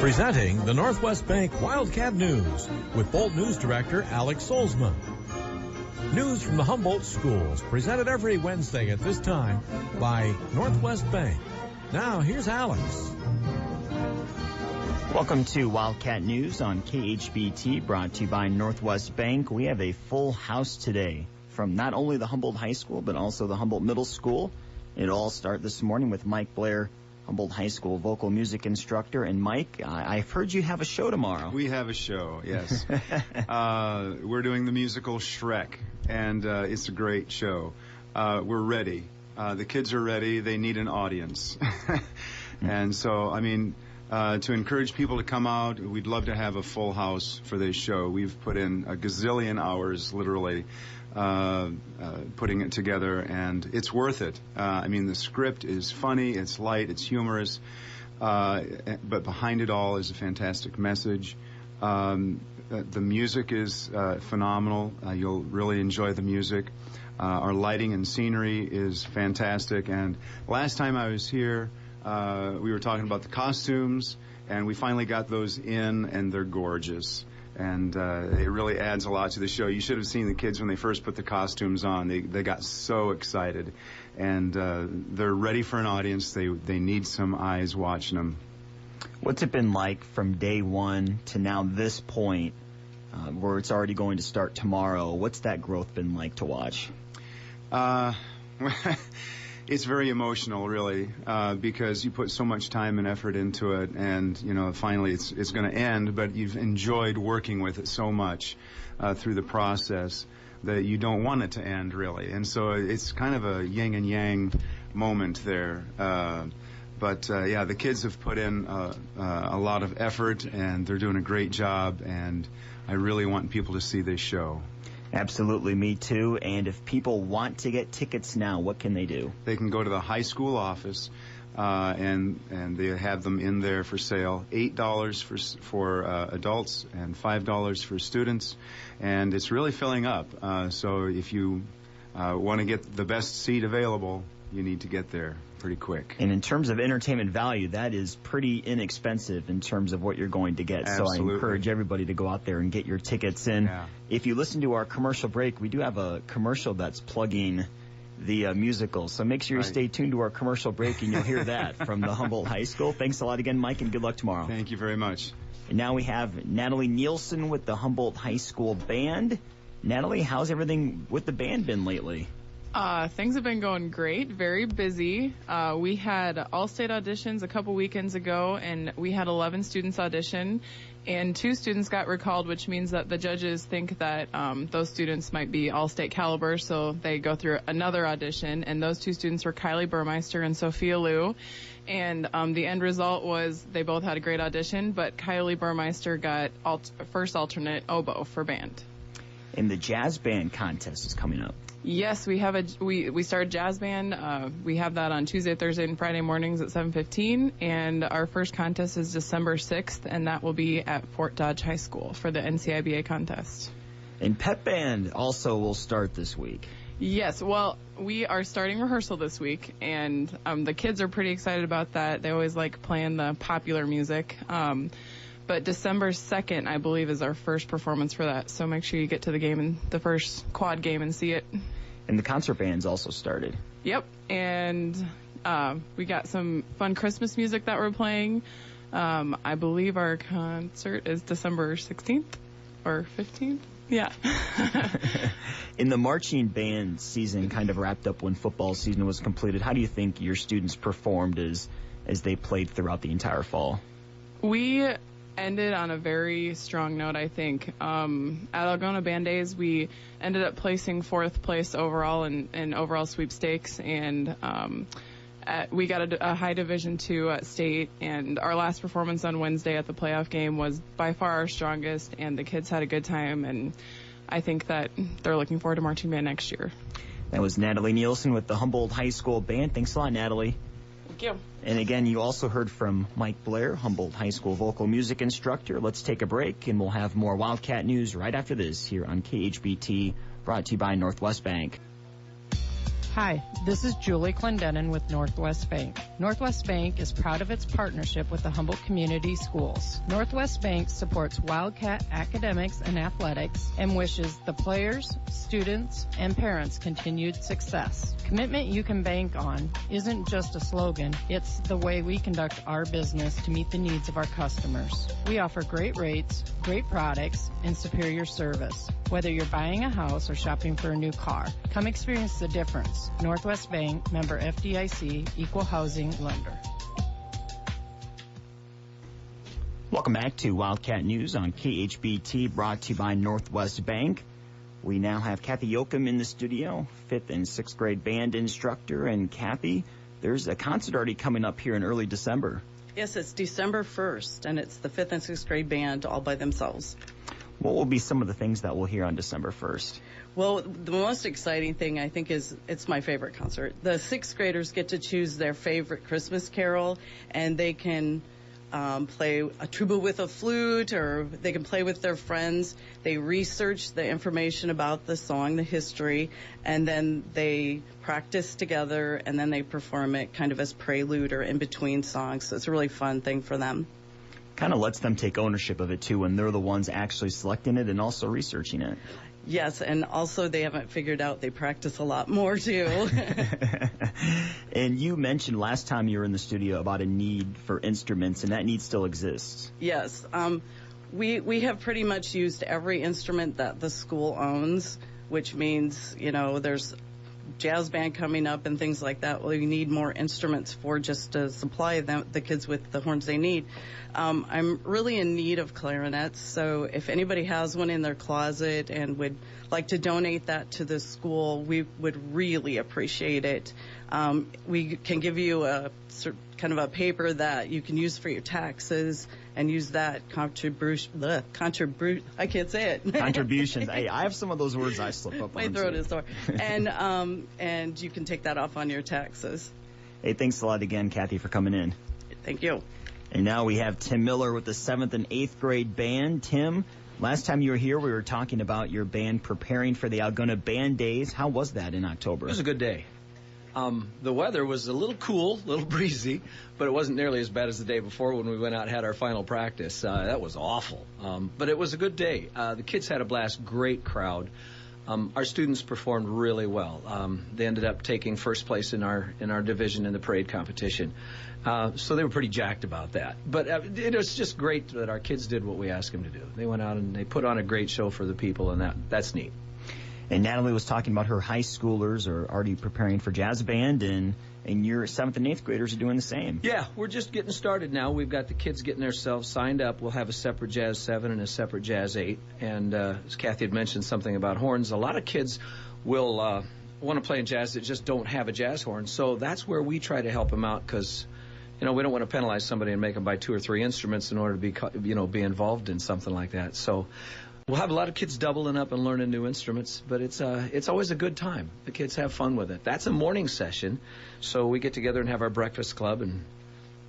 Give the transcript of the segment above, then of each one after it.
Presenting the Northwest Bank Wildcat News with Bolt News Director Alex Solzman. News from the Humboldt schools, presented every Wednesday at this time by Northwest Bank. Now, here's Alex. Welcome to Wildcat News on KHBT, brought to you by Northwest Bank. We have a full house today from not only the Humboldt High School, but also the Humboldt Middle School. It'll all start this morning with Mike Blair, Humboldt High School vocal music instructor. And Mike, I've heard you have a show tomorrow. We have a show, yes. We're doing the musical Shrek, and it's a great show. We're ready. The kids are ready. They need an audience. And so, I mean, to encourage people to come out, we'd love to have a full house for this show. We've put in a gazillion hours, literally, putting it together, and it's worth it. I mean, the script is funny, it's light, it's humorous, but behind it all is a fantastic message. The music is phenomenal. You'll really enjoy the music. Our lighting and scenery is fantastic, and last time I was here, we were talking about the costumes, and we finally got those in, and they're gorgeous. And it really adds a lot to the show. You should have seen the kids when they first put the costumes on. They got so excited. And they're ready for an audience. They need some eyes watching them. What's it been like from day one to now this point, where it's already going to start tomorrow? What's that growth been like to watch? It's very emotional, really, because you put so much time and effort into it, and you know, finally it's going to end. But you've enjoyed working with it so much through the process that you don't want it to end, really. And so it's kind of a yin and yang moment there. But yeah, the kids have put in a lot of effort, and they're doing a great job. And I really want people to see this show. Absolutely, me too. And if people want to get tickets now, what can they do? They can go to the high school office, and they have them in there for sale. $8 for adults and $5 for students, and it's really filling up. So if you want to get the best seat available, you need to get there pretty quick. And in terms of entertainment value, that is pretty inexpensive in terms of what you're going to get. Absolutely. So I encourage everybody to go out there and get your tickets in. Yeah. If you listen to our commercial break, we do have a commercial that's plugging the musical. So make sure you stay tuned to our commercial break, and you'll hear that from the Humboldt High School. Thanks a lot again, Mike, and good luck tomorrow. Thank you very much. And now we have Natalie Nielsen with the Humboldt High School Band. Natalie, how's everything with the band been lately? Things have been going great, very busy. We had all-state auditions a couple weekends ago, and we had 11 students audition, and 2 students got recalled, which means that the judges think that those students might be all-state caliber, so they go through another audition, and those 2 students were Kylie Burmeister and Sophia Liu. And the end result was they both had a great audition, but Kylie Burmeister got first alternate oboe for band. And the jazz band contest is coming up. Yes, we have we started jazz band. We have that on Tuesday, Thursday, and Friday mornings at 7:15, and our first contest is December 6th, and that will be at Fort Dodge High School for the NCIBA contest. And pep band also will start this week. Yes, well, we are starting rehearsal this week, and the kids are pretty excited about that. They always like playing the popular music. But December 2nd, I believe, is our first performance for that. So make sure you get to the game, and the first quad game, and see it. And the concert band's also started. Yep. And we got some fun Christmas music that we're playing. I believe our concert is December 16th or 15th. Yeah. In the marching band season kind of wrapped up when football season was completed, how do you think your students performed as they played throughout the entire fall? We ended on a very strong note, I think. At Algona Band Days, we ended up placing 4th place overall in overall sweepstakes, and we got a high Division II at state, and our last performance on Wednesday at the playoff game was by far our strongest, and the kids had a good time, and I think that they're looking forward to marching band next year. That was Natalie Nielsen with the Humboldt High School Band. Thanks a lot, Natalie. Thank you. And again, you also heard from Mike Blair, Humboldt High School vocal music instructor. Let's take a break, and we'll have more Wildcat news right after this here on KHBT, brought to you by Northwest Bank. Hi, this is Julie Clendenin with Northwest Bank. Northwest Bank is proud of its partnership with the Humboldt Community Schools. Northwest Bank supports Wildcat academics and athletics and wishes the players, students, and parents continued success. Commitment you can bank on isn't just a slogan, it's the way we conduct our business to meet the needs of our customers. We offer great rates, great products, and superior service. Whether you're buying a house or shopping for a new car, come experience the difference. Northwest Bank, member FDIC, equal housing lender. Welcome back to Wildcat News on KHBT, brought to you by Northwest Bank. We now have Kathy Yoakum in the studio, 5th and 6th grade band instructor. And Kathy, there's a concert already coming up here in early December. Yes, it's December 1st, and it's the 5th and 6th grade band all by themselves. What will be some of the things that we'll hear on December 1st? Well, the most exciting thing, I think, is it's my favorite concert. The 6th graders get to choose their favorite Christmas carol, and they can play a tuba with a flute, or they can play with their friends. They research the information about the song, the history, and then they practice together, and then they perform it kind of as prelude or in between songs. So it's a really fun thing for them. Kind of lets them take ownership of it, too, when they're the ones actually selecting it and also researching it. Yes, and also they haven't figured out they practice a lot more, too. And you mentioned last time you were in the studio about a need for instruments, and that need still exists. Yes. We have pretty much used every instrument that the school owns, which means, you know, there's jazz band coming up and things like that. Well, you need more instruments for just to supply the kids with the horns they need. I'm really in need of clarinets, so if anybody has one in their closet and would like to donate that to the school, we would really appreciate it. We can give you a kind of a paper that you can use for your taxes and use that contribution. I can't say it. Contributions. Hey, I have some of those words I slip up on. My throat is sore. And you can take that off on your taxes. Hey, thanks a lot again, Kathy, for coming in. Thank you. And now we have Tim Miller with the 7th and 8th grade band. Tim, last time you were here, we were talking about your band preparing for the Algona Band Days. How was that in October? It was a good day. The weather was a little cool, a little breezy, but it wasn't nearly as bad as the day before when we went out and had our final practice. That was awful. But it was a good day. The kids had a blast, great crowd. Our students performed really well. They ended up taking first place in our division in the parade competition. So they were pretty jacked about that. But it was just great that our kids did what we asked them to do. They went out and they put on a great show for the people, and that's neat. And Natalie was talking about her high schoolers are already preparing for jazz band, and your 7th and 8th graders are doing the same. Yeah, we're just getting started now. We've got the kids getting themselves signed up. We'll have a separate Jazz 7 and a separate Jazz 8. And as Kathy had mentioned something about horns, a lot of kids will want to play in jazz that just don't have a jazz horn. So that's where we try to help them out, because we don't want to penalize somebody and make them buy 2 or 3 instruments in order to be involved in something like that. So we'll have a lot of kids doubling up and learning new instruments, but it's always a good time. The kids have fun with it. That's a morning session, so we get together and have our breakfast club and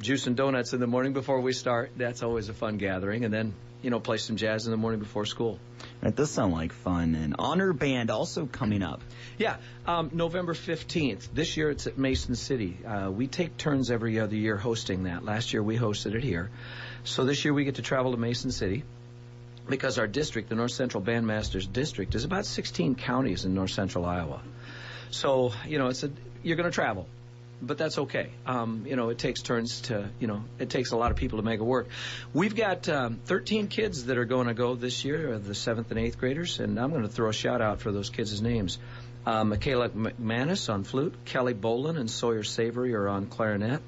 juice and donuts in the morning before we start. That's always a fun gathering, and then play some jazz in the morning before school. That does sound like fun. And Honor Band also coming up. Yeah, November 15th. This year it's at Mason City. We take turns every other year hosting that. Last year we hosted it here. So this year we get to travel to Mason City, because our district, the North Central Bandmasters District, is about 16 counties in north central Iowa. So, you're going to travel, but that's okay. It takes turns to, it takes a lot of people to make it work. We've got 13 kids that are going to go this year, the 7th and 8th graders, and I'm going to throw a shout out for those kids' names. Michaela McManus on flute, Kelly Bolin and Sawyer Savory are on clarinet,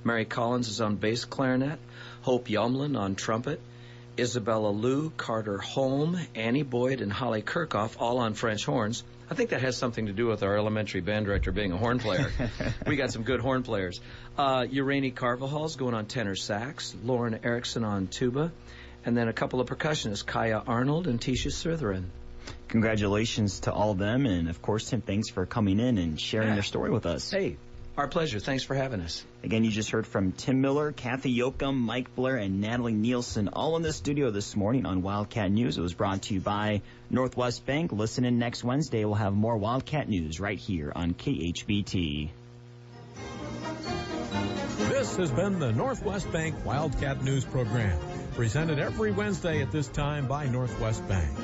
Mary Collins is on bass clarinet, Hope Yumlin on trumpet, Isabella Liu, Carter Holm, Annie Boyd, and Holly Kirchhoff, all on French horns. I think that has something to do with our elementary band director being a horn player. We got some good horn players. Urani Carvajal's going on tenor sax, Lauren Erickson on tuba, and then a couple of percussionists, Kaya Arnold and Tisha Sritheran. Congratulations to all of them, and of course, Tim, thanks for coming in and sharing your story with us. Hey, Our pleasure. Thanks for having us. Again, you just heard from Tim Miller, Kathy Yoakum, Mike Blair, and Natalie Nielsen, all in the studio this morning on Wildcat News. It was brought to you by Northwest Bank. Listen in next Wednesday. We'll have more Wildcat News right here on KHBT. This has been the Northwest Bank Wildcat News Program, presented every Wednesday at this time by Northwest Bank.